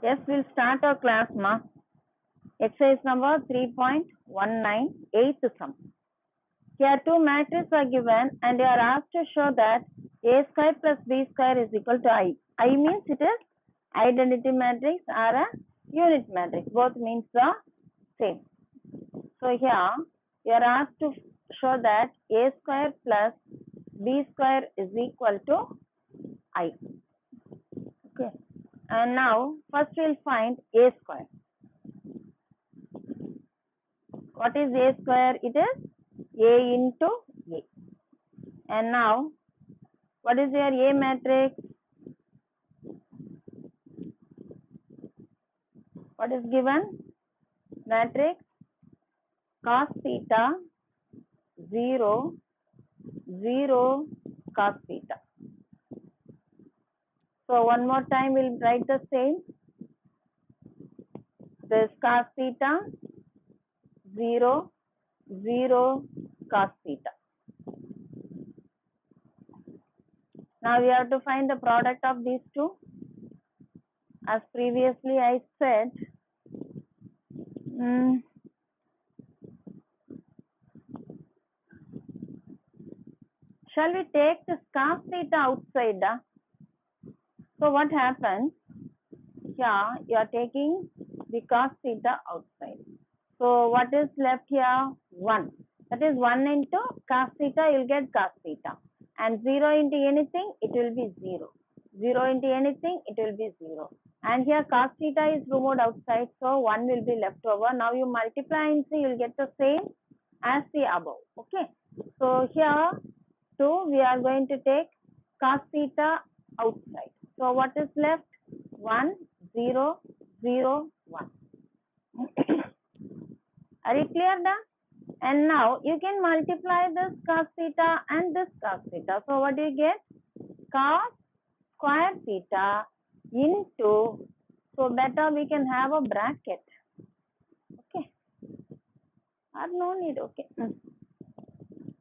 Yes, we'll start our class, ma. Exercise number 3.19, eighth sum. Here two matrices are given and you are asked to show that A square plus B square is equal to I. I means it is identity matrix or a unit matrix. Both means the same. So here you are asked to show that A square plus B square is equal to I. Okay. And now first we'll find A square. What is A square? It is A into A. And now, what is your A matrix? What is given? Matrix cos theta 0, 0, cos theta. So one more time we'll write the same. This cos theta 0, 0, cos theta. Now we have to find the product of these two. As previously I said, shall we take this cos theta outside? So what happens? Here you are taking the cos theta outside. So what is left here? 1. That is 1 into cos theta, you will get cos theta. And 0 into anything, it will be 0. 0 into anything, it will be 0. And here cos theta is removed outside, so 1 will be left over. Now you multiply and see, you will get the same as the above. Okay. So here too, we are going to take cos theta outside. So what is left? 1, 0, 0, 1. Are you clear now? And now you can multiply this cos theta and this cos theta. So what do you get? Cos square theta into, so better we can have a bracket. Okay. Or no need, okay.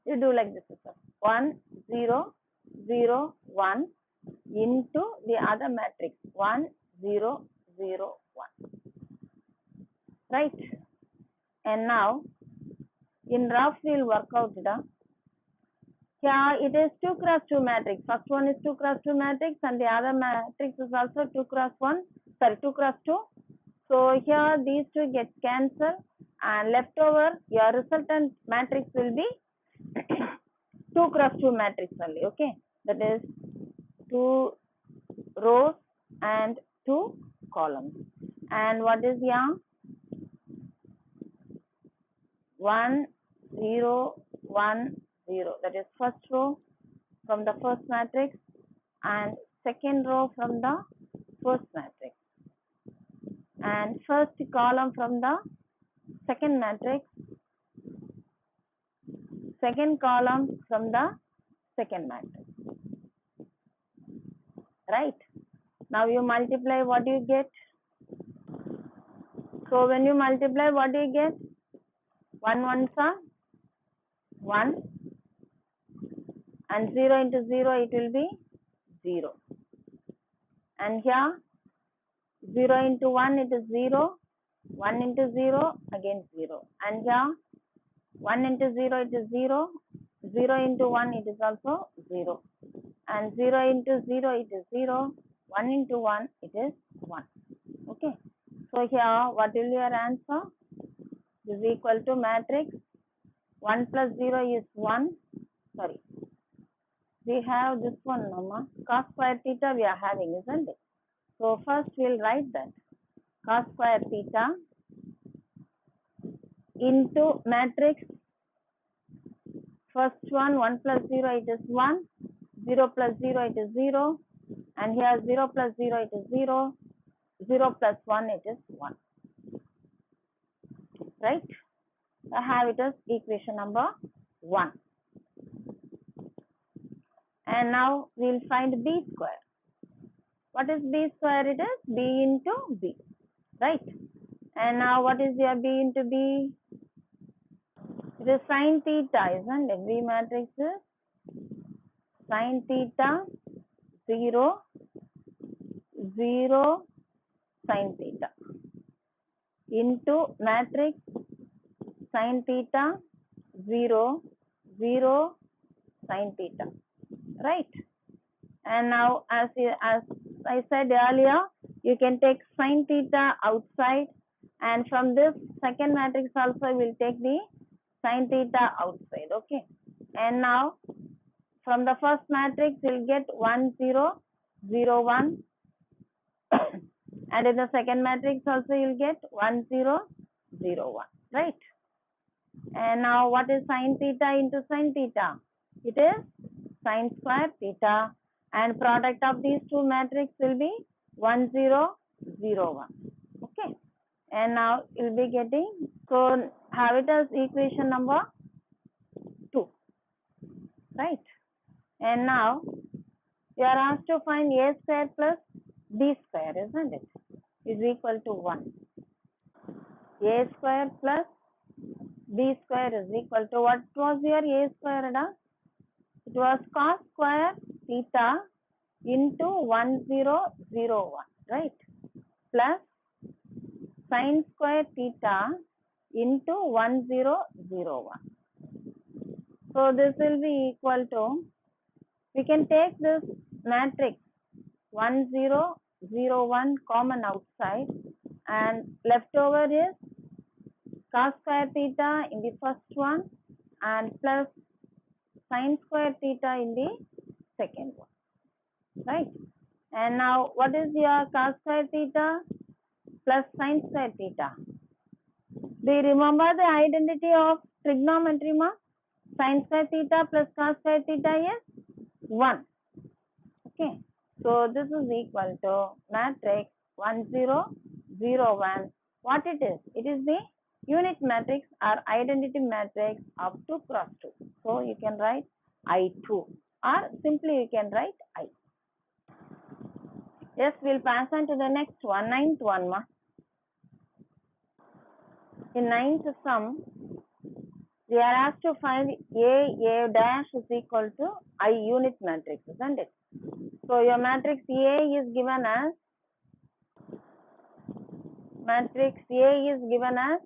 You do like this. 1, 0, 0, 1 into the other matrix 1, 0, 0, 1. Right? And now in rough we'll work out it. Here it is 2 cross 2 matrix. First one is 2 cross 2 matrix and the other matrix is also 2 cross 2 cross 2. So here these two get cancelled and left over your resultant matrix will be 2 cross 2 matrix only. Okay. That is 2 rows and 2 columns. And what is here? 1, 0, 1, 0. That is first row from the first matrix and second row from the first matrix. And first column from the second matrix, second column from the second matrix. Right? Now you multiply, what do you get? So when you multiply, what do you get? 1 ones are 1 and 0 into 0 it will be 0. And here 0 into 1 it is 0, 1 into 0 again 0. And here 1 into 0 it is 0, 0 into 1 it is also 0. And 0 into 0 it is 0, 1 into 1 it is 1. Okay. So here what will your answer? Is equal to matrix 1 plus 0 is 1. Sorry. We have this one, Mama. Cos square theta we are having, isn't it? So first we'll write that. Cos square theta into matrix. First one, 1 plus 0 it is 1. 0 plus 0 it is 0. And here 0 plus 0 it is 0. 0 plus 1 it is 1. Right? I have it as equation number 1. And now we'll find B square. What is B square? It is B into B. Right? And now what is your B into B? It is sin theta, isn't it? B matrix is sin theta 0, 0, sin theta into matrix sin theta 0 0 sin theta, right? And now as I said earlier, you can take sin theta outside, and from this second matrix also we'll take the sin theta outside. Okay, and now from the first matrix we'll get 1 0 0 1 and in the second matrix also you'll get 1 0 0 1, right? And now what is sin theta into sin theta? It is sin square theta, and product of these two matrices will be 1 0 0 1. Okay, and now you'll be getting, so have it as equation number 2, right? And now you are asked to find a square plus b square, isn't it? Is equal to 1. A square plus b square is equal to, what was your a square, Ada? It was cos square theta into 1 0 0 1, right? Plus sin square theta into 1 0 0 1. So this will be equal to, we can take this matrix 1 0 0 1 common outside, and leftover is cos square theta in the first one and plus sin square theta in the second one, right? And now what is your cos square theta plus sin square theta? Do you remember the identity of trigonometry, ma? Sin square theta plus cos square theta is 1. Okay, so this is equal to matrix 1 0 0 1. What it is? It is the unit matrix or identity matrix of 2 cross 2. So you can write I2, or simply you can write I. Yes, we'll pass on to the next one, ninth one, ma. In ninth sum, we are asked to find A dash is equal to I unit matrix, isn't it? So your matrix A is given as,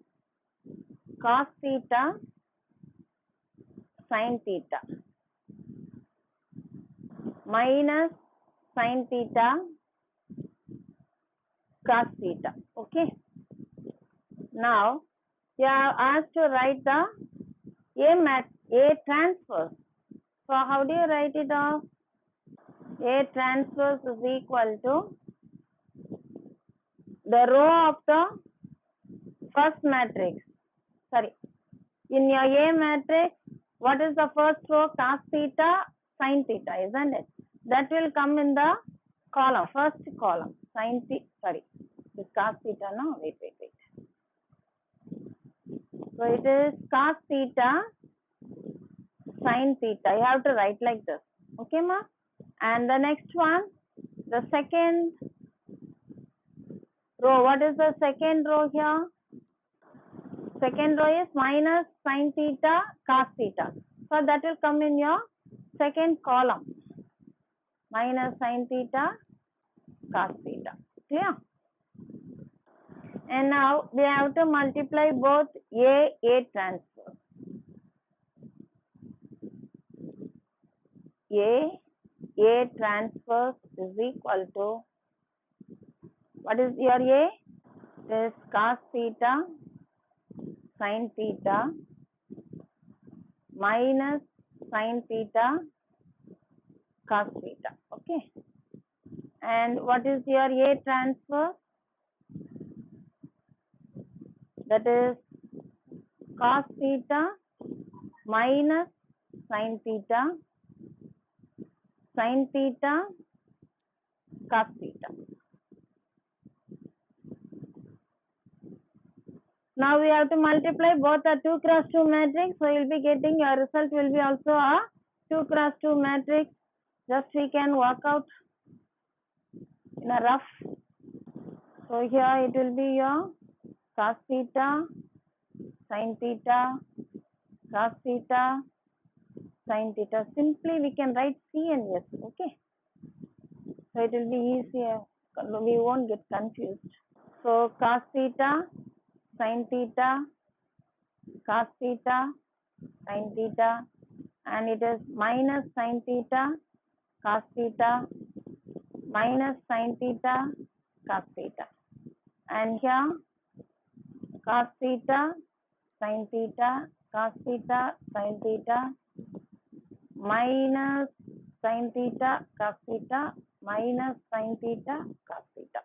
cos theta sin theta minus sin theta cos theta. Okay. Now you are asked to write the A transpose. So how do you write it off? A transpose is equal to the row of the first matrix. Sorry, in your A matrix, what is the first row? Cos theta sin theta, isn't it? That will come in the column, first column. Sin theta, sorry, this cos theta, no, wait. So it is cos theta sin theta. You have to write like this. Okay, ma? And the next one, the second row. What is the second row here? Second row is minus sin theta cos theta. So that will come in your second column. Minus sin theta cos theta. Clear? And now we have to multiply both A transpose. A transpose is equal to, what is your A? This cos theta sin theta minus sin theta cos theta. Okay. And what is your A transpose? That is cos theta minus sin theta cos theta. Now we have to multiply both the 2 cross 2 matrix. So you will be getting, your result will be also a 2 cross 2 matrix. Just we can work out in a rough. So here it will be your cos theta sin theta cos theta sin theta. Simply we can write C and S. Okay. So it will be easier. We won't get confused. So cos theta, sin theta, cos theta, sin theta, and it is minus sin theta, cos theta, minus sin theta, cos theta. And here cos theta, sin theta, cos theta, sin theta, minus sin theta, cos theta, minus sin theta, cos theta.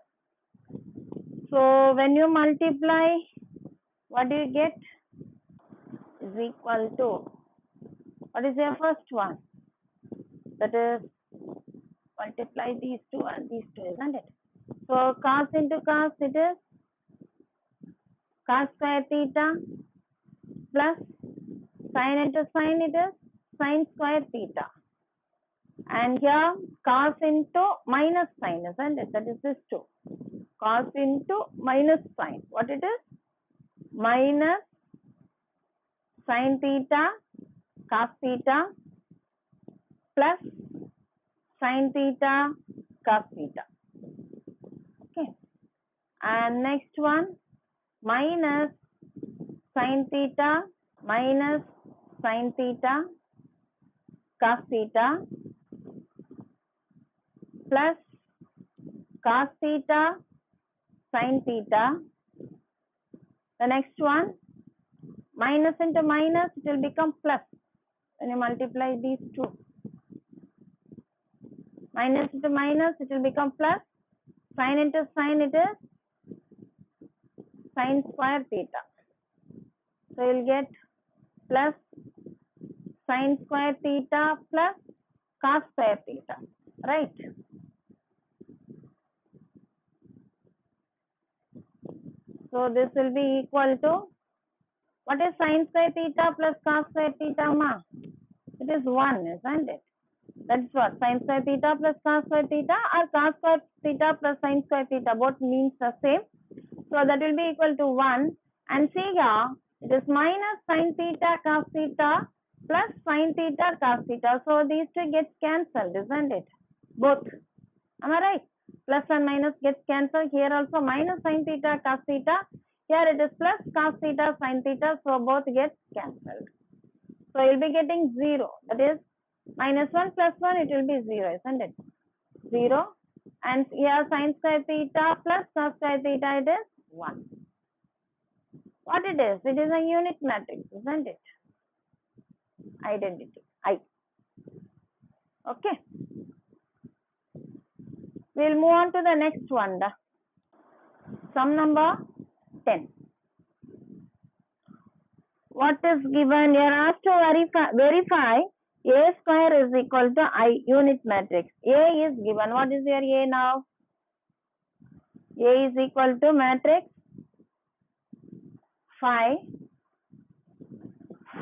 So when you multiply, what do you get? Is equal to, what is your first one? That is, multiply these two and these two, isn't it? So cos into cos, it is cos square theta, plus sin into sin, it is sin square theta. And here cos into minus sin, isn't it? That is this two. Cos into minus sin. What it is? Minus sin theta, cos theta, plus sin theta, cos theta. Okay. And next one, minus sin theta, minus sin theta, cos theta, plus cos theta, sin theta. The next one, minus into minus, it will become plus when you multiply these two. Minus into minus, it will become plus. Sin into sin, it is sin square theta. So you will get plus sin square theta plus cos square theta, right? So this will be equal to, what is sin square theta plus cos square theta, ma? It is 1, isn't it? That's what, sin square theta plus cos square theta, or cos square theta plus sin square theta, both means the same. So that will be equal to 1. And see here, it is minus sin theta cos theta plus sin theta cos theta. So these two get cancelled, isn't it? Both. Am I right? Plus and minus gets cancelled. Here also minus sin theta cos theta. Here it is plus cos theta sin theta. So both get cancelled. So you'll be getting 0. That is minus 1 plus 1, it will be 0, isn't it? 0. And here sin square theta plus cos square theta, it is 1. What it is? It is a unit matrix, isn't it? Identity, I. Okay. We'll move on to the next one. Sum number 10. What is given? You are asked to verify A square is equal to I, unit matrix. A is given. What is your A now? A is equal to matrix 5,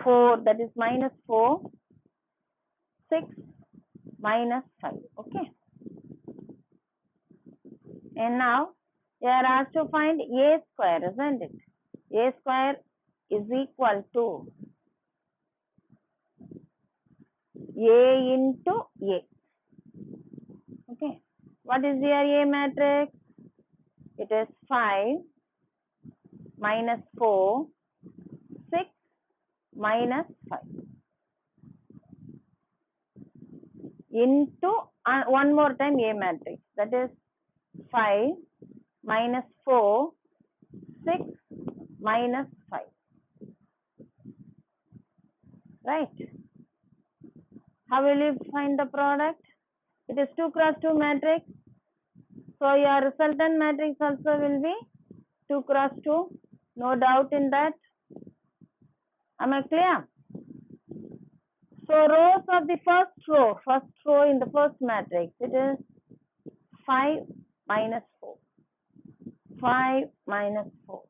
4, that is minus 4, 6, minus 5. Okay. And now you are asked to find A square, isn't it? A square is equal to A into A. Okay. What is your A matrix? It is 5, minus 4, 6, minus 5. Into one more time A matrix. That is 5, minus 4, 6, minus 5. Right? How will you find the product? It is 2 cross 2 matrix. So your resultant matrix also will be 2 cross 2. No doubt in that. Am I clear? So rows of the first row in the first matrix, it is 5 minus 4. 5 minus 4.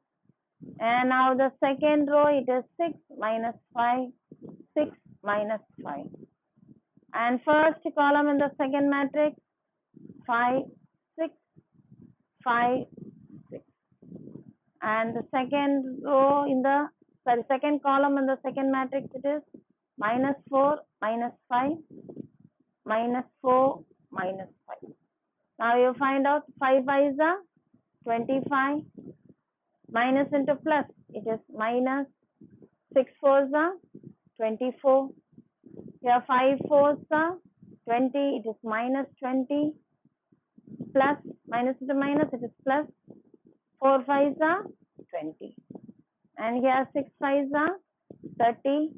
And now the second row, it is 6 minus 5. 6 minus 5. And first column in the second matrix, 5, 6, 5, 6. And the second row in the, second column in the second matrix, it is minus 4, minus 5, minus 4, minus 5. Now you find out 5 5s are 25. Minus into plus, it is minus. 6 fours are 24. Here 5 fours are 20, it is minus 20. Plus, minus into minus, it is plus. 4 fives are 20. And here 6 fives are 30.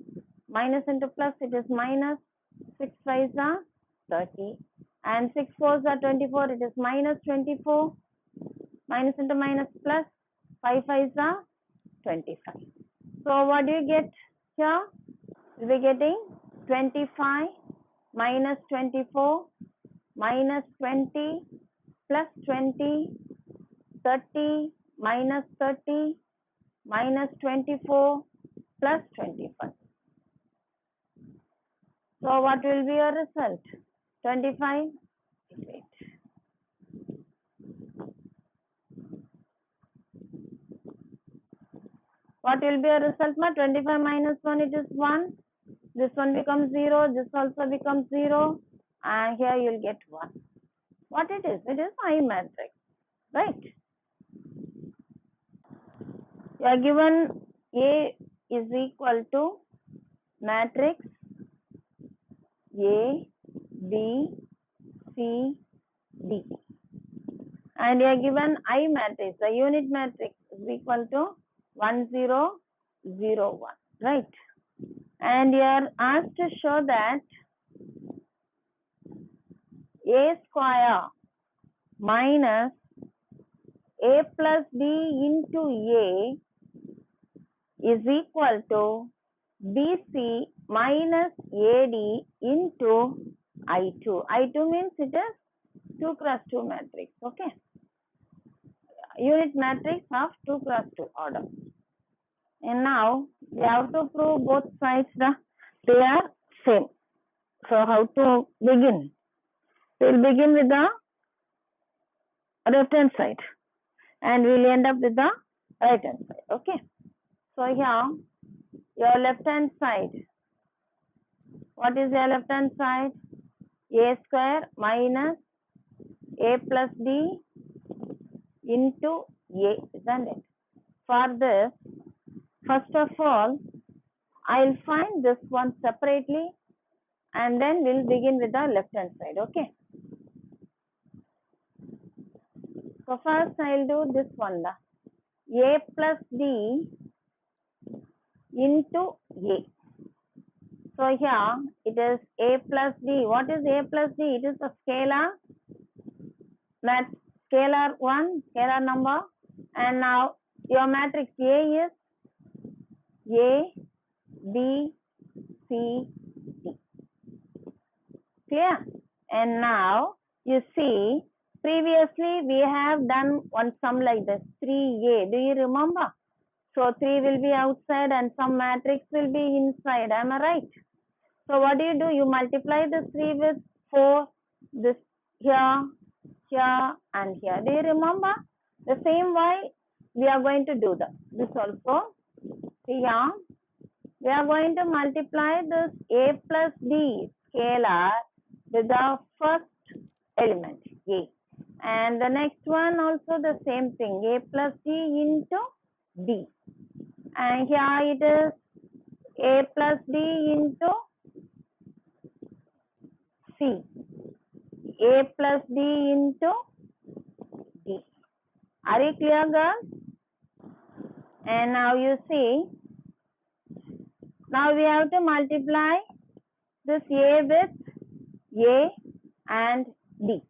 Minus into plus, it is minus. 6 fives are 30. And 6 fours are 24, it is minus 24. Minus into minus plus. 5 fives are 25. So what do you get here? You'll be getting 25 minus 24 minus 20 plus 20, 30 minus 30 minus 24 plus 25. So what will be your result? 25. Wait. What will be your result? 25 minus 1, it is 1. This one becomes 0. This also becomes 0. And here you will get 1. What it is? It is I matrix. Right? You are given A is equal to matrix A, B, C, D. And you are given I matrix, the unit matrix is equal to 1, 0, 0, 1. Right? And you are asked to show that A square minus A plus B into A is equal to BC minus AD into I2. I2 means it is 2 cross 2 matrix. Okay. Unit matrix of 2 cross 2 order. And now we have to prove both sides they are same. So how to begin? We will begin with the left hand side and we will end up with the right hand side. Okay. So here your left hand side. What is your left hand side? A square minus A plus B into A, isn't it? For this, first of all, I'll find this one separately and then we'll begin with the left hand side. Okay. So first I'll do this one. A plus B into A. So here it is A plus B. What is A plus B? It is a scalar. Scalar one, scalar number. And now your matrix A is A, B, C, D. Clear? And now you see previously we have done one sum like this 3A. Do you remember? So 3 will be outside and some matrix will be inside. Am I right? So what do? You multiply the 3 with 4. This here, here and here. Do you remember? The same way we are going to do this also. Here we are going to multiply this A plus B scalar with the first element A. And the next one also the same thing, A plus B into B. And here it is A plus B into C. A plus B into D. Are you clear, girls? And now you see, now we have to multiply this A with A and D.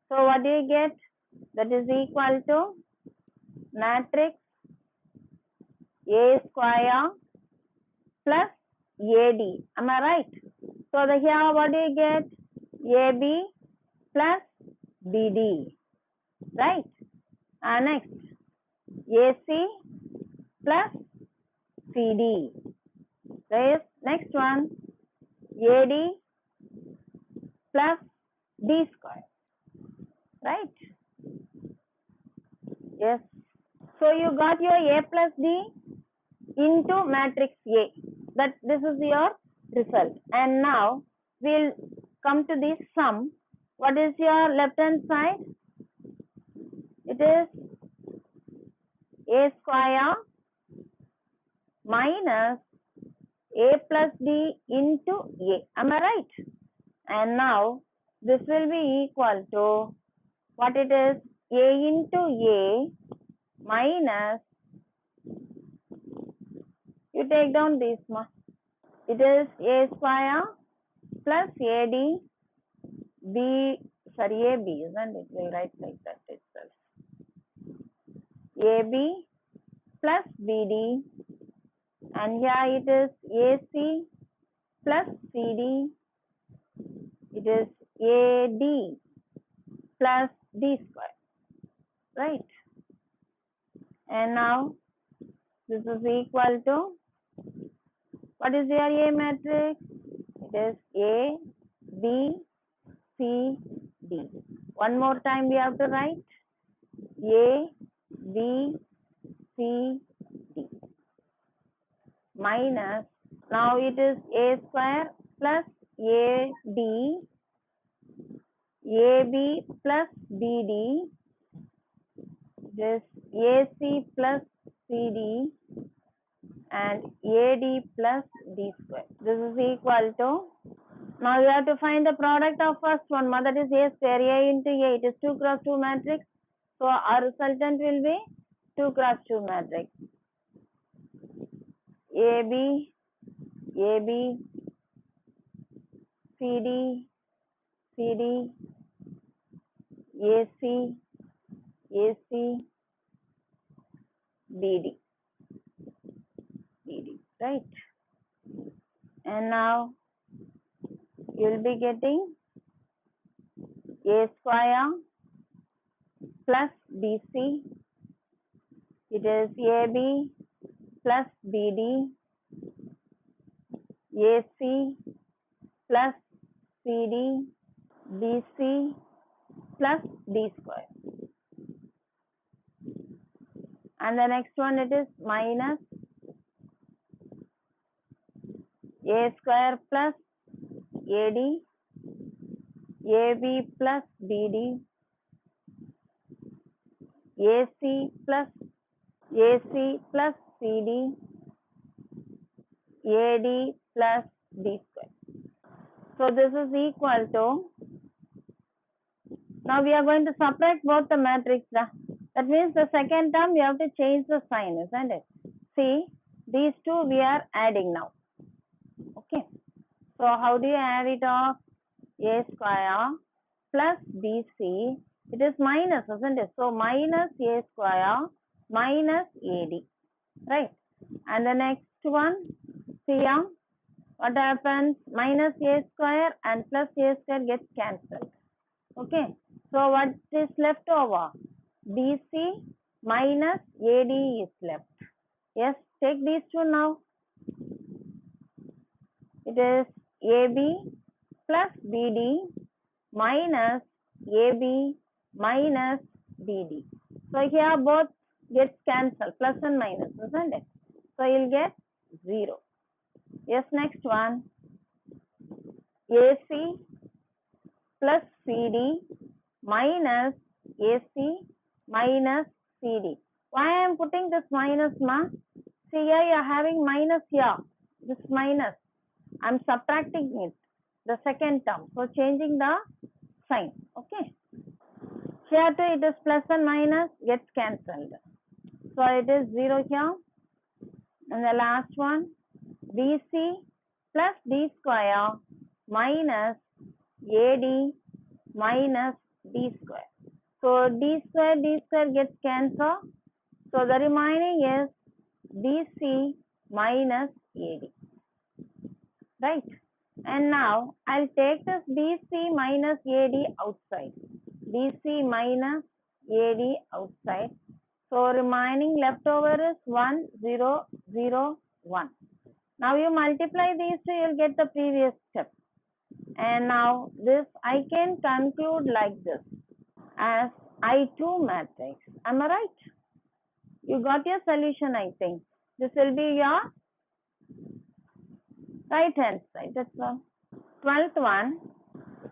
So what do you get? That is equal to matrix A square plus AD. Am I right? So here what do you get? AB plus BD. Right? And next AC plus CD. There is next one AD plus D square. Right? Yes. So you got your A plus D into matrix A. This is your result. And now we'll come to this sum. What is your left hand side? It is A square minus A plus D into A. Am I right? And now this will be equal to what it is? A into A minus, you take down this one. It is A square plus AD AB, isn't it? We'll write like that itself. AB plus BD, and here it is AC plus CD. It is AD plus D square, right? And now this is equal to, what is your A matrix? It is A, B, C, D. One more time we have to write A, B, C, D minus, now it is A square plus AD, AB plus BD, this AC plus CD, and AD plus D square. This is equal to, now you have to find the product of first one, that is A square, A into A, it is 2 cross 2 matrix. So our resultant will be 2 cross 2 matrix. AB, AB, CD, CD, AC, AC, BD, BD, right? And now you will be getting A square plus BC, it is AB plus BD, AC plus CD, BC plus D square. And the next one, it is minus A square plus AD, AB plus BD, AC plus CD, AD plus D square. So this is equal to, now we are going to subtract both the matrix. That means the second term we have to change the sign, isn't it? See, these two we are adding now. Okay. So how do you add it off? A square plus BC, it is minus, isn't it? So minus A square minus AD, right? And the next one, see here, what happens? Minus A square and plus A square gets cancelled. Okay. So what is left over? BC minus AD is left. Yes, take these two now. It is AB plus BD minus AB minus BD. So here both gets cancelled, plus and minus, isn't it? So you'll get 0. Yes, next one. AC plus CD minus AC minus CD. Why I am putting this minus, ma? See here you are having minus here. This minus, I am subtracting it, the second term. So changing the sign. Okay. Here too it is plus and minus gets cancelled. So it is 0 here. And the last one, BC plus D square minus AD minus D square. So D square gets cancelled. So the remaining is BC minus AD. Right? And now I'll take this BC minus AD outside. BC minus AD outside. So remaining leftover is 1, 0, 0, 1. Now you multiply these two, you'll get the previous step. And now this I can conclude like this as I2 matrix. Am I right? You got your solution, I think. This will be your right hand side. That's all. 12th one.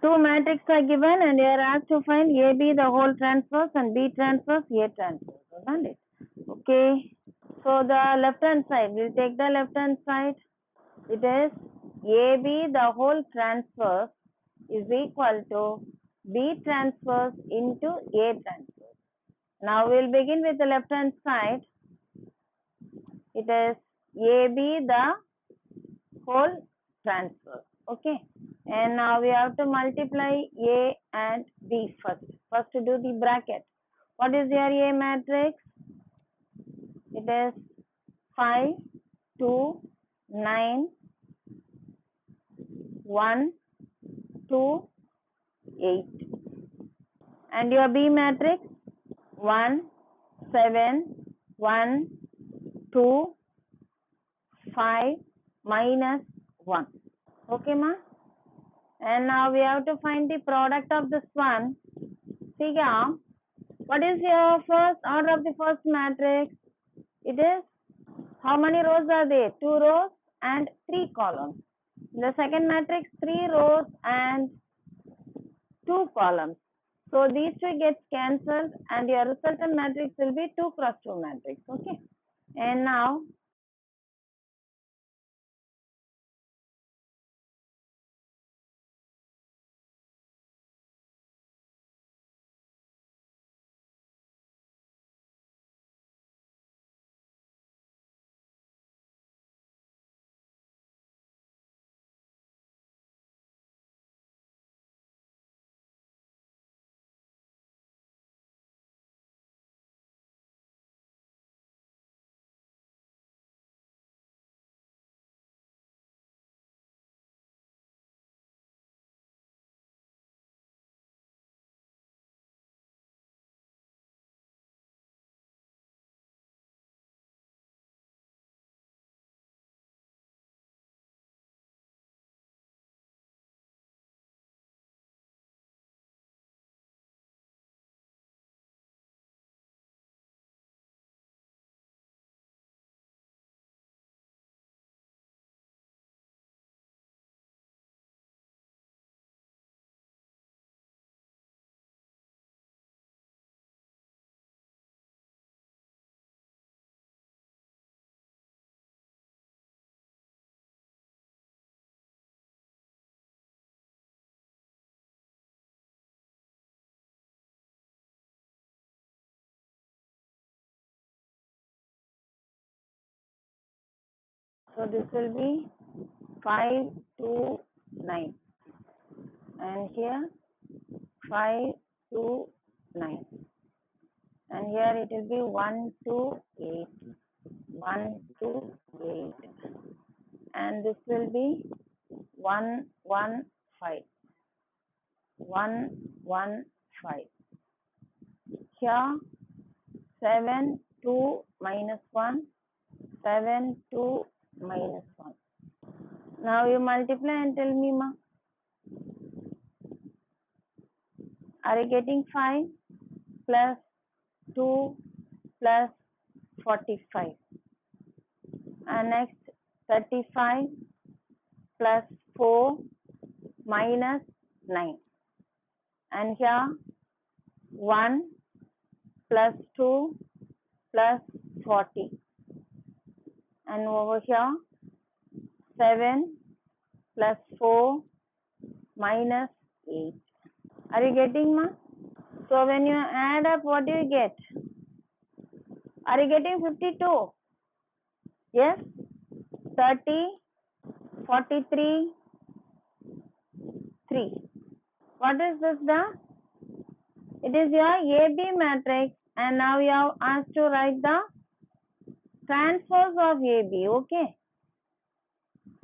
Two matrices are given and you are asked to find AB the whole transverse and B transverse, A transverse, isn't it? Okay. Okay. So the left hand side, we'll take the left hand side. It is AB the whole transverse is equal to B transverse into A transverse. Now we'll begin with the left hand side. It is AB the whole transverse. Okay. And now we have to multiply A and B first. First to do the bracket. What is your A matrix? It is 5, 2, 9, 1, 2, 8. And your B matrix? 1, 7, 1, 2, 5, minus 1. Okay, ma? And now we have to find the product of this one. See here, what is your first order of the first matrix? It is, how many rows are there? 2 rows and 3 columns. In the second matrix, 3 rows and 2 columns. So these two gets cancelled and your resultant matrix will be 2 cross 2 matrix. Okay. And now so this will be 5, 2, 9. And here 5, 2, 9. And here it will be 1, 2, 8. 1, 2, 8. And this will be 1, 1, 5. 1, 1, 5. Here 7, 2, minus 1. 7, 2, minus 1. Now you multiply and tell me, ma. Are you getting 5 plus 2 plus 45? And next 35 plus 4 minus 9. And here 1 plus 2 plus 40. And over here 7 plus 4 minus 8. Are you getting, ma? So when you add up, what do you get? Are you getting 52? Yes? 30, 43, 3. What is this, da? It is your AB matrix, and now you have asked to write the transverse of AB. Okay?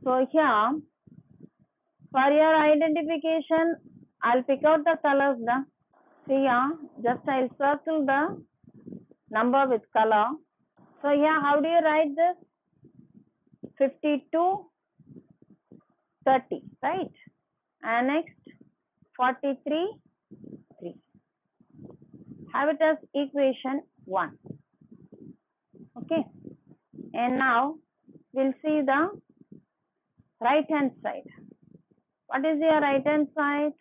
So here, for your identification, I'll pick out the colors, da. See here, just I'll circle the number with color. So here, how do you write this? 52, 30, right? And next 43, 3. Have it as equation 1. Okay. And now we'll see the right hand side. What is your right hand side?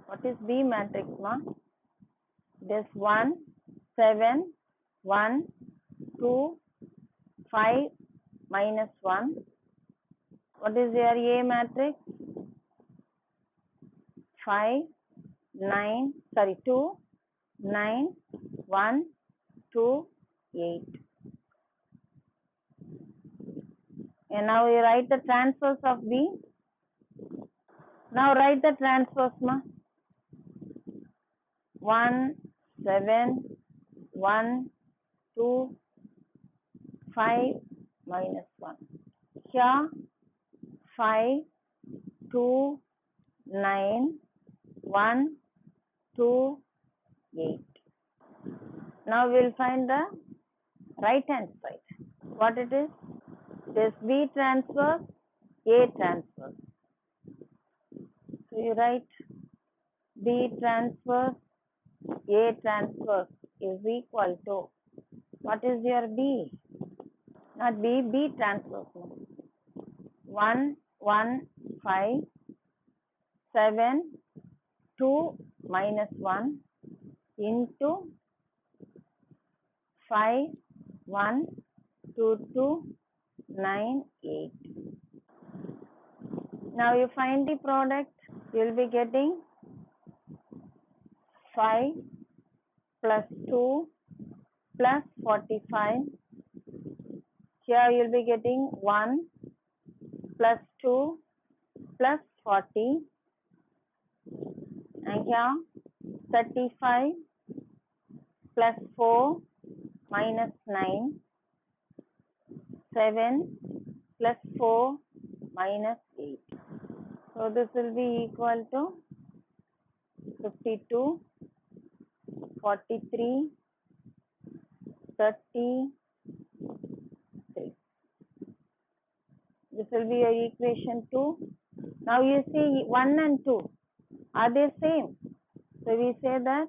What is B matrix, ma? This 1, 7, 1, 2, 5 minus 1. What is your A matrix? 5, 9, 2, 9, 1, 2, 8. And now you write the transverse of B. Now write the transverse, ma. 1, 7, 1, 2, 5 minus 1. Here 5, 2, 9, 1, 2, 8. Now we'll find the right hand side. What it is? It is B transverse, A transverse. So you write B transverse, A transverse is equal to, what is your B? Not B, B transverse. 1, 1, 5, 7, 2 minus 1 into 5, 1, 2, 2, 9, 8. Now you find the product, you will be getting 5 plus 2 plus 45. Here you will be getting 1 plus 2 plus 40. And here 35 plus 4 minus 9. 7 plus 4 minus 8. So this will be equal to 52, 43, 33. This will be your equation 2. Now you see 1 and 2. Are they same? So we say that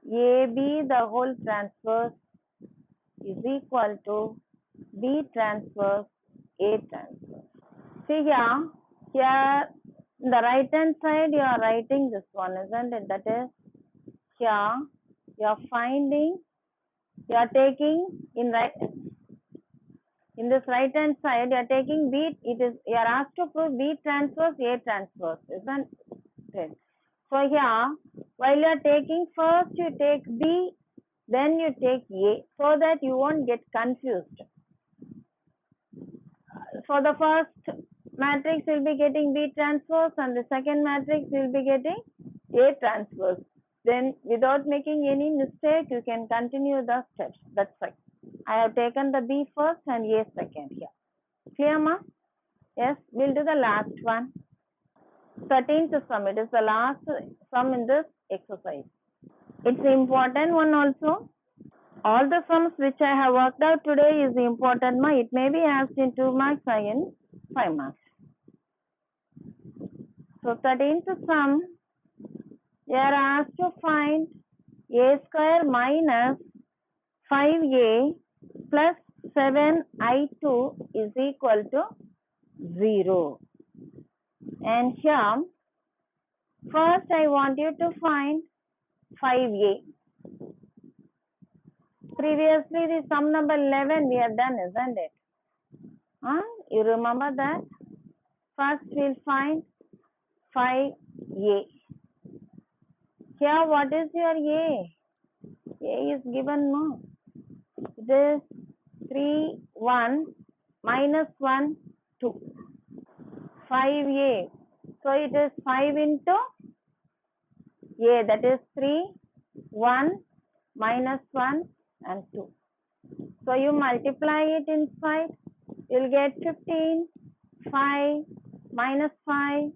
AB the whole transverse is equal to B transverse A transverse. See here in the right hand side you are writing this one, isn't it? That is, here you are finding, you are taking in this right hand side you are taking B, it is, you are asked to prove B transverse A transverse, isn't it? So here, while you are taking, first you take B, then you take A, so that you won't get confused. For the first matrix you will be getting B transverse, and the second matrix you will be getting A transverse. Then without making any mistake you can continue the steps. That's right. I have taken the B first and A second here. Clear, ma? Yes, we'll do the last one. 13th sum. It is the last sum in this exercise. It's an important one also. All the sums which I have worked out today is important, ma. It may be asked in 2 marks or in 5 marks. So 13th sum, you are asked to find A square minus 5A plus 7I2 is equal to 0. And here, first I want you to find 5A. Previously the sum number 11 we have done, isn't it? You remember that? First we'll find 5A. Here what is your A? A is given, no? It is 3, 1, minus 1, 2. 5A. So it is 5 into A, that is 3, 1, minus 1 and 2. So you multiply it inside, you will get 15, 5, minus 5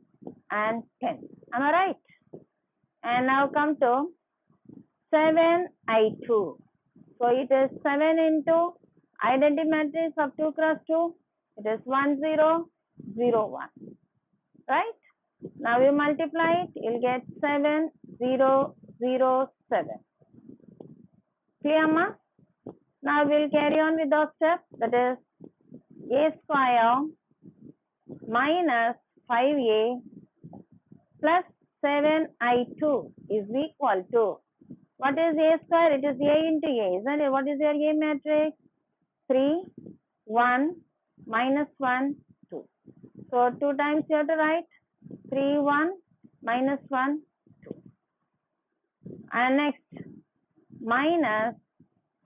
and 10. Am I right? And now come to 7I2. So it is 7 into identity matrix of 2 cross 2. It is 1, 0, 0, 1. Right? Now you multiply it, you will get 7, 0, 0, 7. Clear, ma? Now we will carry on with those steps. That is A square minus 5A plus 7I2 is equal to What is A square? It is A into A, isn't it? What is your A matrix? 3, 1, minus 1, 2. So 2 times you have to write 3, 1, minus 1, 2. And next, minus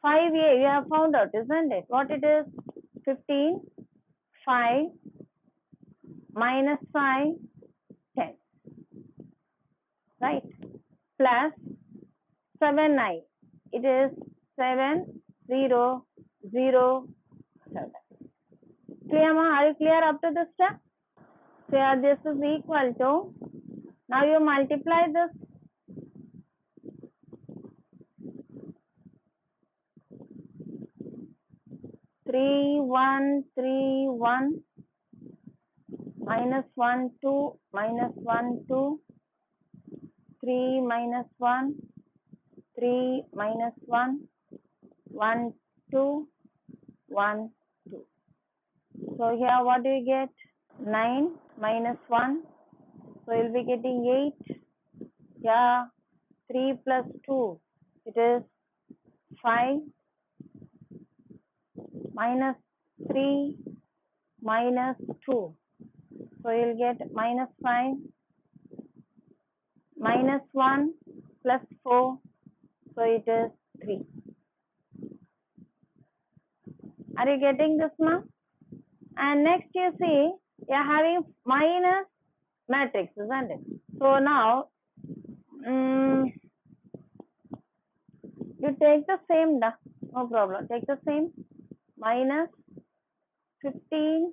5A, you have found out, isn't it? What it is? 15, 5, minus 5, 10. Right? Plus 7I. It is 7, 0, 0, 7. Clear, ma? Are you clear up to this step? So here this is equal to, now you multiply this. 3, 1, 3, 1, minus 1, 2, minus 1, 2, 3, minus 1, 3, minus 1, 1, 2, 1, 2. So here what do you get? 9 minus 1. So you'll be getting 8. Yeah, 3 plus 2. It is 5 minus 3 minus 2. So you'll get minus 5 minus 1 plus 4. So it is 3. Are you getting this, ma? And next you see, you are having minus matrix, isn't it? So now, you take the same, no problem. Take the same, minus 15,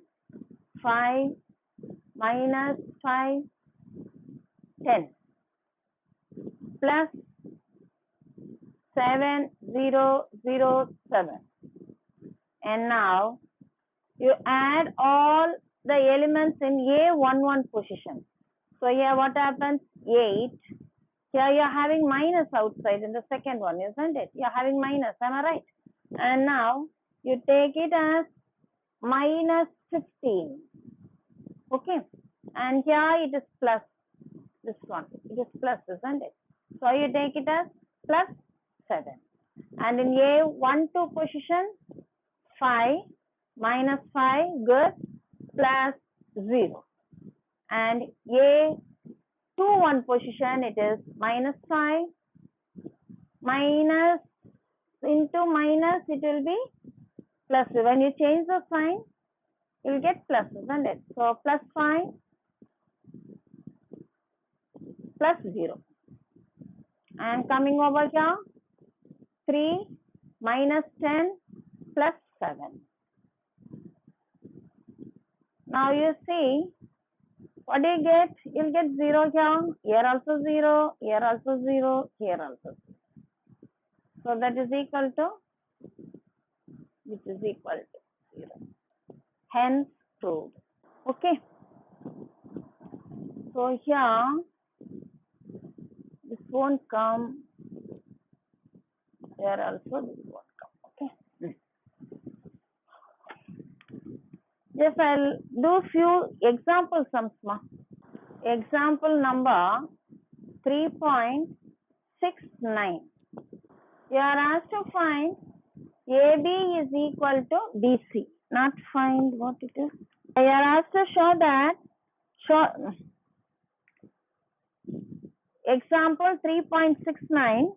5, minus 5, 10, plus 7, 0, 0, 7. And now, you add all the elements in A11 position. So here what happens? 8. Here you are having minus outside in the second one, isn't it? You are having minus, am I right? And now you take it as minus 15. Okay. And here it is plus this one. It is plus, isn't it? So you take it as plus 7. And in A12 position, 5 minus 5 gives plus 0. And A21 position, it is minus 5 minus into minus, it will be plus. When you change the sign, you will get plus, isn't it? So plus 5 plus 0. And coming over here, 3 minus 10 plus 7. Now you see, what do you get? You'll get 0 here also 0, here also 0, here also 0. So that is equal to, which is equal to 0. Hence proved. Okay. So here, this won't come. Here also this won't come. Okay. Yes, I'll do few example sums. Example number 3.69. You are asked to find AB is equal to BC. Not find what it is. You are asked to show that. Example 3.69.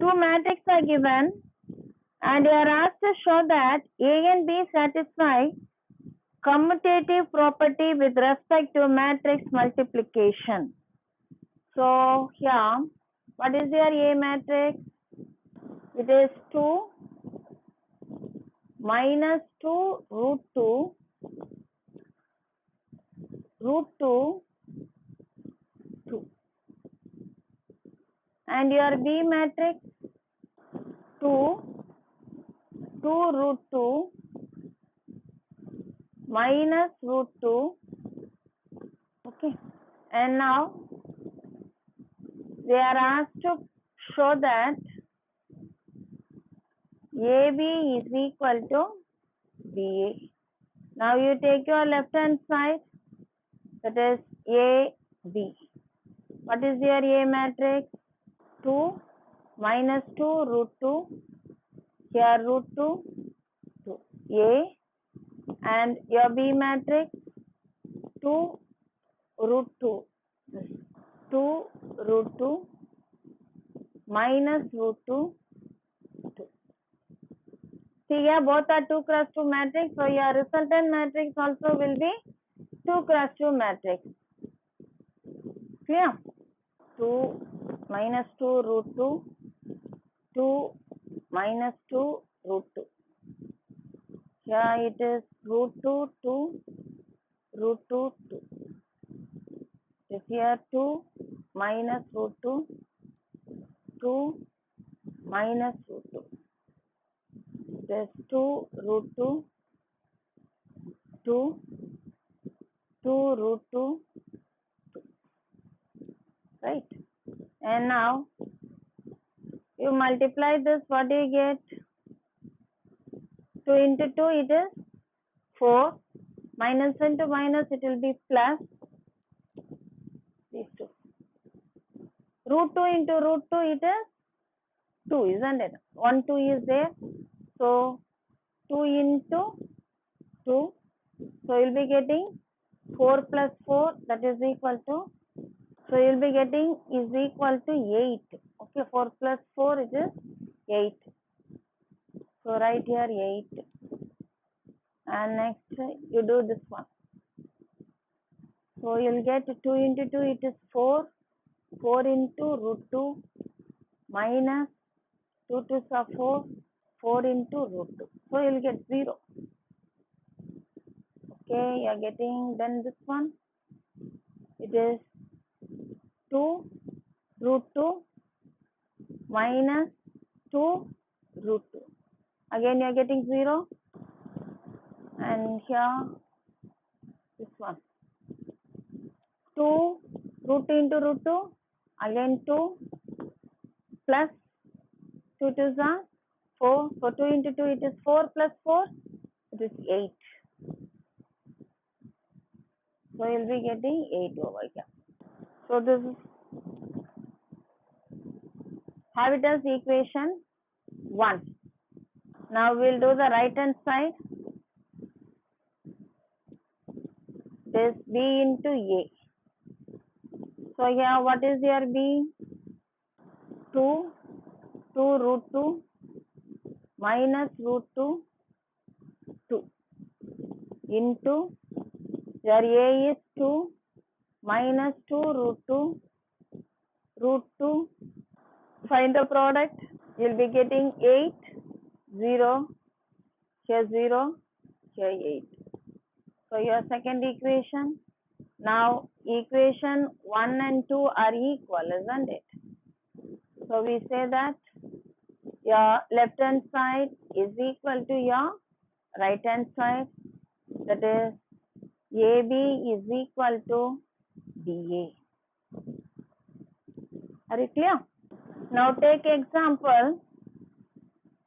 Two matrices are given and you are asked to show that A and B satisfy commutative property with respect to matrix multiplication. So here, what is your A matrix? It is 2 minus 2 root 2 root 2 2. And your B matrix 2 root 2 minus root 2. Okay. And now they are asked to show that AB is equal to BA. Now you take your left hand side, that is AB. What is your A matrix? 2 minus 2 root 2, here root 2, 2, A, and your B matrix 2 root 2, 2 root 2 minus root 2, 2. See here, both are 2 cross 2 matrix, so your resultant matrix also will be 2 cross 2 matrix. Clear? 2 minus 2 root 2, 2 minus 2 root 2. Here it is root 2, 2, root 2, 2. This here 2 minus root 2, 2 minus root 2. This 2 root 2, 2, 2 root 2, 2. Right? And now you multiply this, what do you get? 2 into 2 it is 4, minus into minus it will be plus, these two. Root 2 into root 2 it is 2, isn't it? 1 2 is there, so 2 into 2, so you'll be getting 4 plus 4, that is equal to, so you'll be getting is equal to 8. Okay, 4 plus 4 it is 8. So write here 8. And next you do this one. So you'll get 2 into 2 it is 4. 4 into root 2 minus 2 2s are 4. 4 into root 2. So you'll get 0. Okay, you're getting then this one. It is 2 root 2 minus 2 root 2. Again you're getting 0. And here this one. 2 root 2 into root 2. Again 2 plus 2 2s are 4. So 2 into 2 it is 4 plus 4. It is 8. So you'll be getting 8 over here. So this is have it as equation 1. Now we'll do the right hand side. This B into A. So here what is your B? 2 root 2 minus root 2 2 into your A is 2 minus 2 root 2 root 2. Find the product. You'll be getting 8, 0, here 0, here 8. So your second equation. Now equation 1 and 2 are equal, isn't it? So we say that your left hand side is equal to your right hand side. That is AB is equal to BA. Are you clear? Now take example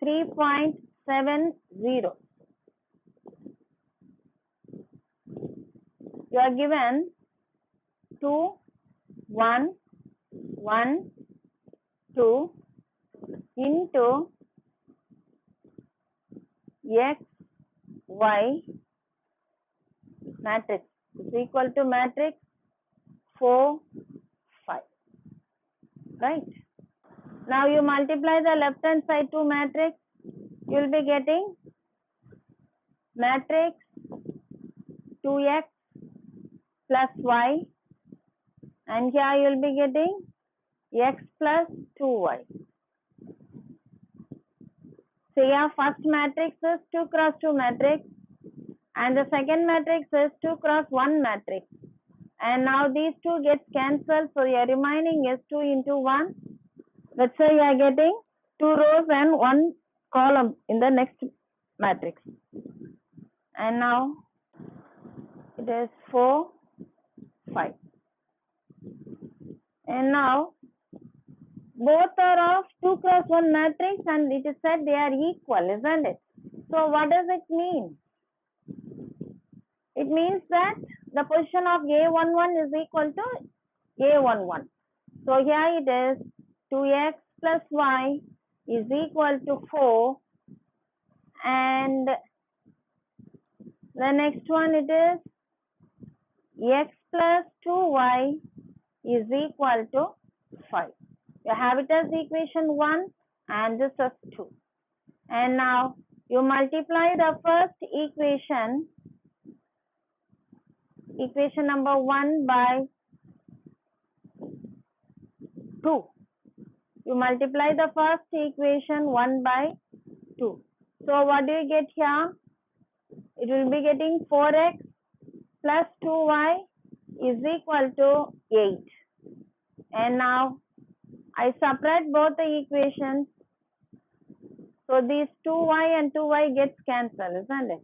3.70. You are given 2, 1, 1, 2 into x, y matrix is equal to matrix 4, 5. Right? Now you multiply the left hand side to matrix. You will be getting matrix 2x plus y, and here you will be getting x plus 2y. So your first matrix is 2 cross 2 matrix, and the second matrix is 2 cross 1 matrix. And now these two gets cancelled, so your remaining is 2 into 1. That's why you are getting 2 rows and 1 column in the next matrix. And now it is 4, 5. And now both are of 2 cross 1 matrix, and it is said they are equal, isn't it? So what does it mean? It means that the position of A11 is equal to A11. So here it is 2x plus y is equal to 4, and the next one it is x plus 2y is equal to 5. You have it as equation 1 and this as 2. And now you multiply the first equation number 1 by 2. You multiply the first equation 1 by 2. So what do you get here? It will be getting 4x plus 2y is equal to 8. And now I separate both the equations. So these 2y and 2y gets cancelled, isn't it?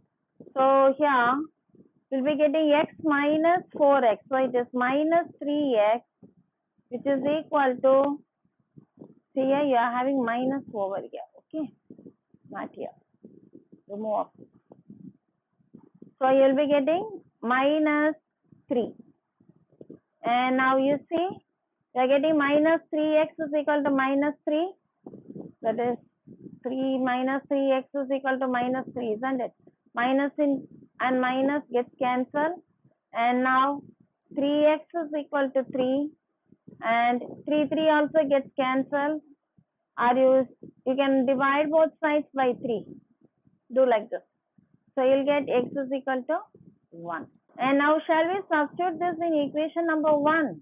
So here we'll be getting x minus 4x. So it is minus 3x, which is equal to, see here you are having minus over here, okay? Not here. Remove off. So you'll be getting minus 3. And now you see, you are getting minus 3x is equal to minus 3. That is 3 minus 3x is equal to minus 3, isn't it? Minus in and minus gets cancelled. And now 3x is equal to 3. And 3 also gets cancelled. Or you can divide both sides by 3. Do like this. So you'll get x is equal to 1. And now shall we substitute this in equation number 1?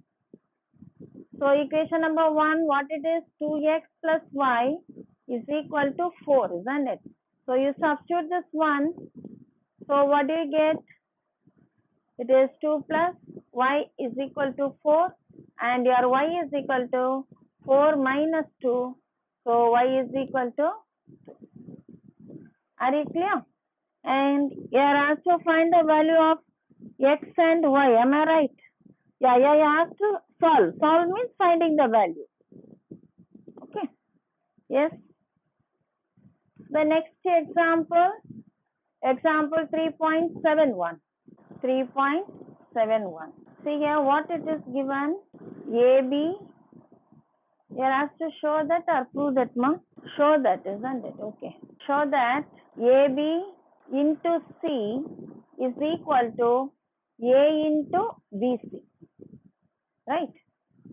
So equation number 1, what it is? 2x plus y is equal to 4, isn't it? So you substitute this 1. So what do you get? It is 2 plus y is equal to 4, and your y is equal to 4 minus 2. So y is equal to 2. Are you clear? And you are asked to find the value of x and y. Am I right? Yeah, you have to solve. Solve means finding the value. Okay. Yes. The next example 3.71. 3.71. See here what it is given. AB. You are asked to show that or prove that, ma? Show that, isn't it? Okay. Show that AB into C is equal to A into BC. Right?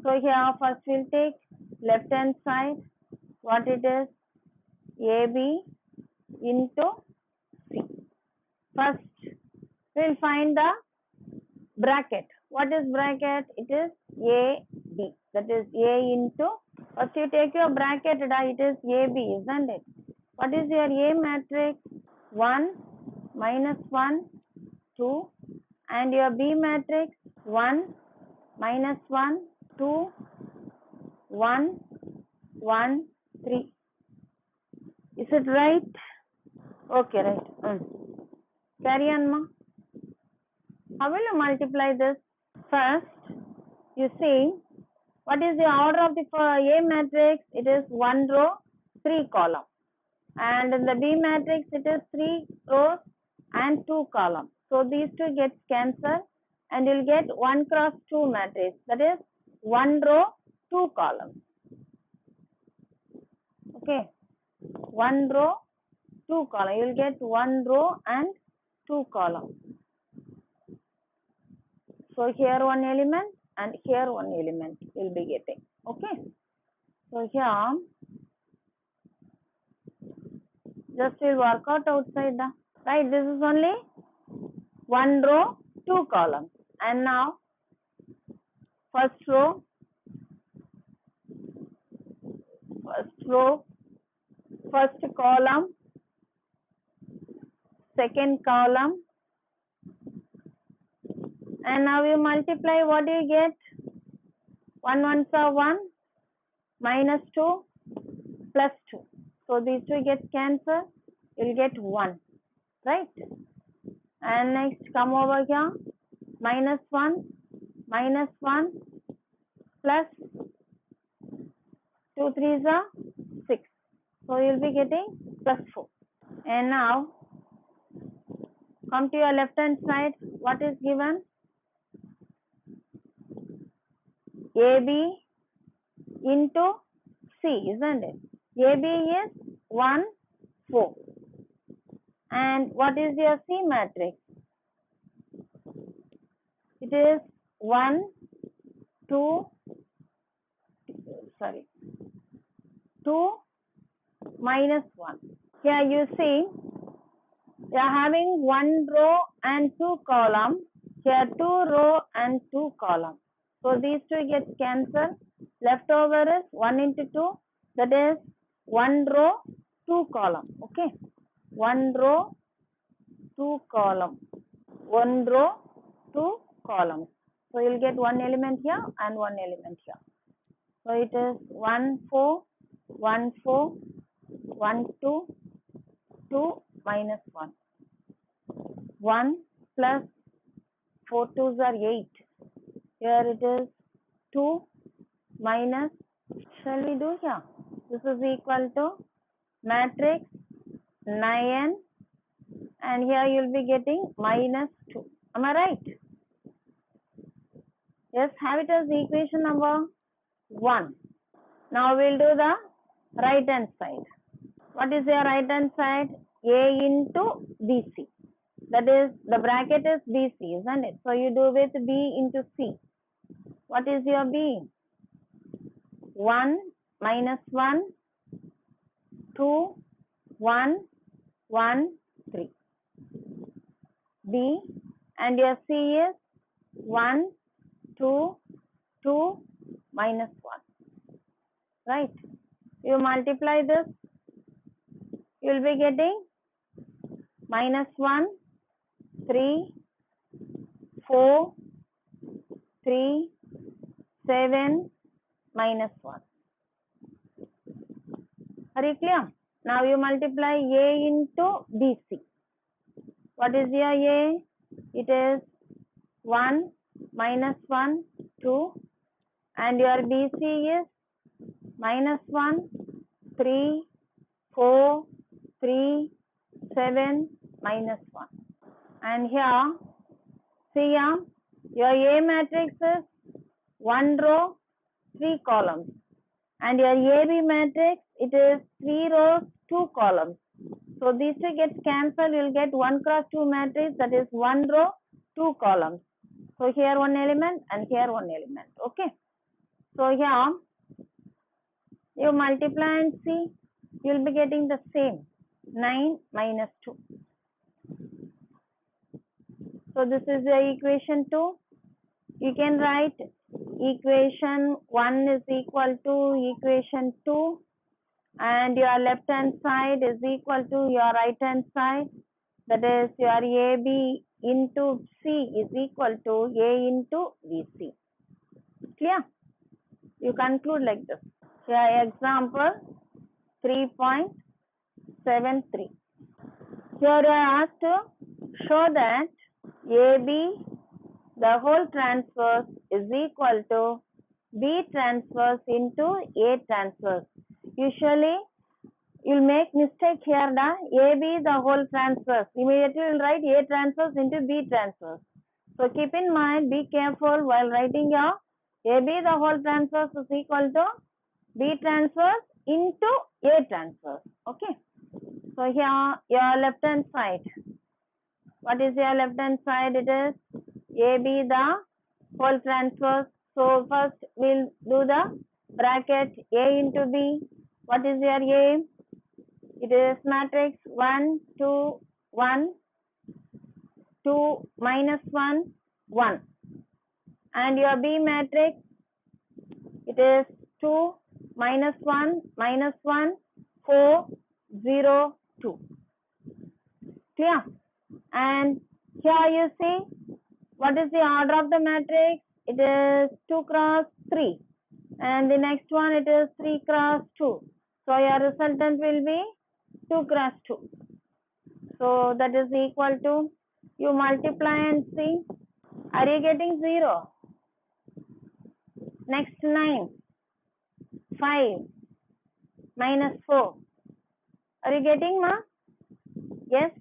So here first we'll take left hand side. What it is? AB into C. First we'll find the bracket. What is bracket? It is AB. That is A into. First you take your bracket. It is AB, isn't it? What is your A matrix? 1, minus 1, 2. And your B matrix? 1, minus 1, 2, 1, 1, 3. Is it right? Okay, right. Carry on, ma. How will you multiply this? First, you see, what is the order of the A matrix? It is 1 row, 3 column. And in the B matrix, it is 3 rows and 2 columns. So these two gets cancelled, and you'll get 1 cross 2 matrix. That is 1 row, 2 columns. Okay. 1 row, 2 columns. You'll get 1 row and 2 columns. So here one element and here one element you'll be getting. Okay. So here just we'll work out outside the right. This is only 1 row, 2 columns. And now first row, first column, second column, and now you multiply. What do you get? 1 ones are 1, minus 2, plus 2. So these two get cancelled. You'll get 1, right? And next come over here. Minus 1, plus 2 3s are 6. So you'll be getting plus 4. And now come to your left hand side. What is given? AB into C C, isn't it? AB is 1, 4. And what is your C matrix? It is 1, 2, 2 minus 1. Here you see, you are having 1 row and 2 columns. Here 2 row and 2 columns. So these two get cancelled. Left over is 1 into 2. That is 1 row, 2 column. Okay. 1 row, 2 column. 1 row, 2 columns. So you'll get one element here and one element here. So it is 1, 4, 1, 4, 1, 2, 2 minus 1. 1 plus 4 2s are 8. Here it is 2 minus, shall we do here? This is equal to matrix 9 and here you will be getting minus 2. Am I right? Yes, have it as equation number 1. Now we will do the right hand side. What is your right hand side? A into BC. That is, the bracket is BC, isn't it? So you do with B into C. What is your B? 1 minus 1, 2, 1, 1, 3. B and your C is 1, 2, 2 minus 1. Right? You multiply this, you will be getting minus 1, 3, 4, 3, 7, minus 1. Are you clear? Now you multiply A into BC. What is your A? It is 1 minus 1, 2. And your BC is minus 1, 3, 4, 3, 7, minus 1. And here, see here, your A matrix is 1 row, 3 columns. And your AB matrix, it is 3 rows, 2 columns. So these two gets cancelled, you will get 1 cross 2 matrix, that is 1 row, 2 columns. So here one element and here one element. Okay. So here, you multiply and see, you will be getting the same, 9 minus 2. So this is the equation 2. You can write equation 1 is equal to equation 2 and your left hand side is equal to your right hand side, that is your AB into C is equal to A into BC. Clear? You conclude like this. Here example 3.73. Here you are asked to show that AB the whole transverse is equal to B transverse into A transverse. Usually, you'll make mistake here, AB the whole transverse. Immediately, you'll write A transverse into B transverse. So, keep in mind, be careful while writing your AB the whole transverse is equal to B transverse into A transverse. Okay. So, here, your left hand side. What is your left hand side? It is AB the whole transverse. So first we'll do the bracket A into B. What is your A? It is matrix 1, 2, 1, 2 minus 1, 1. And your B matrix, it is 2 minus 1, 4, 0, 2. Clear? And here you see, what is the order of the matrix? It is 2 cross 3. And the next one, it is 3 cross 2. So, your resultant will be 2 cross 2. So, that is equal to, you multiply and see. Are you getting 0? Next 9. 5 minus 4. Are you getting, ma? Yes?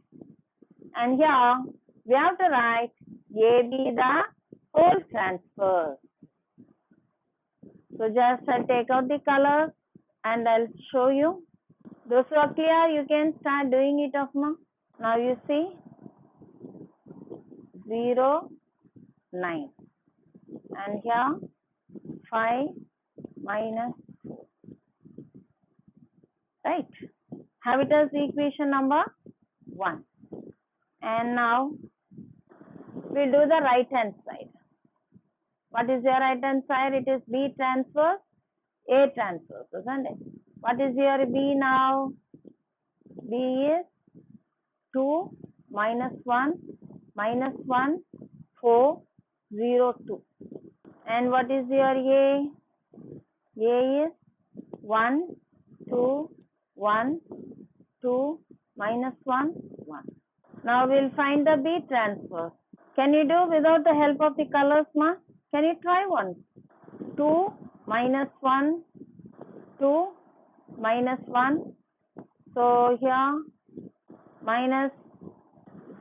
And here, we have to write AB the whole transverse. So just take out the colors and I'll show you. Those who are clear, you can start doing it, Afma. Now you see 0, 9, and here 5 minus 4, right? Have it as equation number 1. And now we'll do the right hand side. What is your right hand side? It is B transverse, A transverse, isn't it? What is your B now? B is 2 minus 1 minus 1 4 0 2. And what is your A? A is 1 2 1 2 minus 1 1. Now we'll find the B transverse. Can you do without the help of the colors, ma? Can you try once? 2 minus 1 2 minus 1. So here minus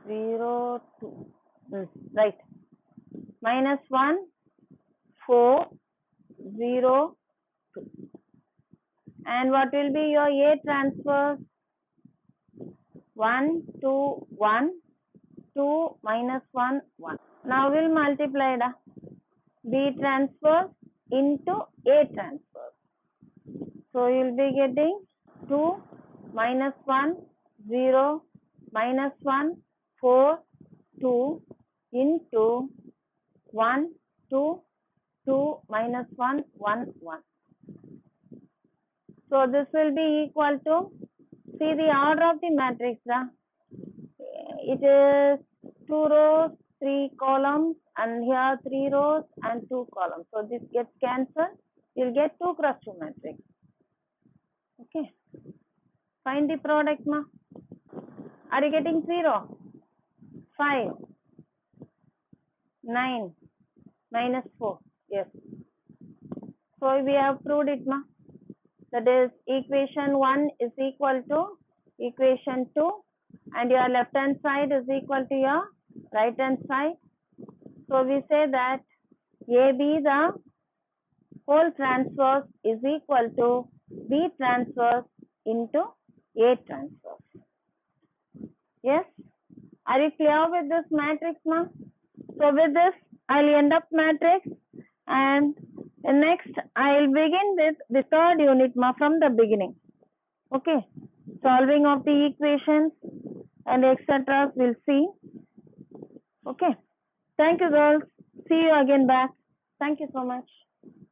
0 2. Right. Minus 1 4 0 2. And what will be your A transverse? 1 2 1 2 minus 1 1. Now we'll multiply the B transverse into A transverse. So you'll be getting 2 minus 1 0 minus 1 4 2 into 1 2 2 minus 1 1 1. So this will be equal to, see the order of the matrix. It is 2 rows, 3 columns, and here 3 rows and 2 columns. So this gets cancelled. You'll get 2 cross 2 matrix. Okay. Find the product, ma. Are you getting 0? 5, 9, minus 4. Yes. So we have proved it, ma. That is, equation 1 is equal to equation 2, and your left hand side is equal to your right hand side. So we say that AB, the whole transverse, is equal to B transverse into A transverse. Yes? Are you clear with this matrix, ma? So with this, I'll end up matrix, and next I'll begin with the third unit, ma, from the beginning. Okay? Solving of the equations and etc. we'll see. Okay? Thank you, girls. See you again back. Thank you so much.